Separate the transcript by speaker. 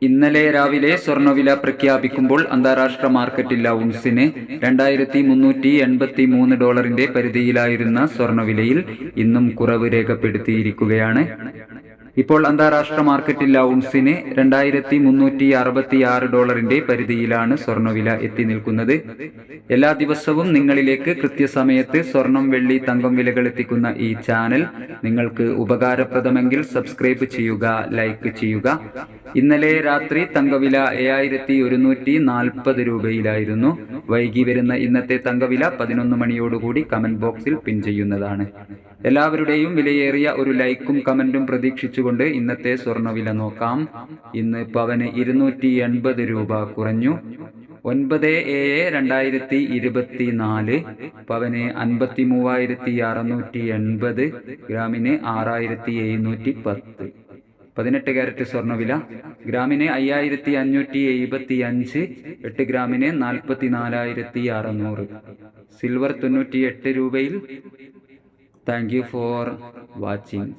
Speaker 1: ഇന്നലെ രാവിലെ സ്വർണ്ണവില പ്രഖ്യാപിക്കുമ്പോൾ അന്താരാഷ്ട്ര മാർക്കറ്റിൽ ഔൺസിന് $2383 പരിധിയിലായിരുന്ന സ്വർണ്ണവിലയിൽ ഇന്നും കുറവ് രേഖപ്പെടുത്തിയിരിക്കുകയാണ്. ഇപ്പോൾ അന്താരാഷ്ട്ര മാർക്കറ്റിൽ ഔൺസിന് $2366 പരിധിയിലാണ് സ്വർണ്ണവില എത്തി നിൽക്കുന്നത്. എല്ലാ ദിവസവും നിങ്ങളിലേക്ക് കൃത്യസമയത്ത് സ്വർണം, വെള്ളി, തങ്കം വിലകൾ എത്തിക്കുന്ന ഈ ചാനൽ നിങ്ങൾക്ക് ഉപകാരപ്രദമെങ്കിൽ സബ്സ്ക്രൈബ് ചെയ്യുക, ലൈക്ക് ചെയ്യുക. ഇന്നലെ രാത്രി തങ്കവില 7140 രൂപയിലായിരുന്നു. വൈകി വരുന്ന ഇന്നത്തെ തങ്കവില 11 മണിയോടുകൂടി കമന്റ് ബോക്സിൽ പിൻ ചെയ്യുന്നതാണ്. എല്ലാവരുടെയും വിലയേറിയ ഒരു ലൈക്കും കമന്റും പ്രതീക്ഷിച്ചുകൊണ്ട് ഇന്നത്തെ സ്വർണ്ണവില നോക്കാം. ഇന്ന് പവന് 280 രൂപ കുറഞ്ഞു. 9/7/2024 പവന് 53,680, ഗ്രാമിന് 6,710. 18 കാരറ്റ് സ്വർണ്ണവില ഗ്രാമിന് 5,575, 8 ഗ്രാമിന് 44,600. സിൽവർ 98 രൂപയിൽ. Thank you for watching.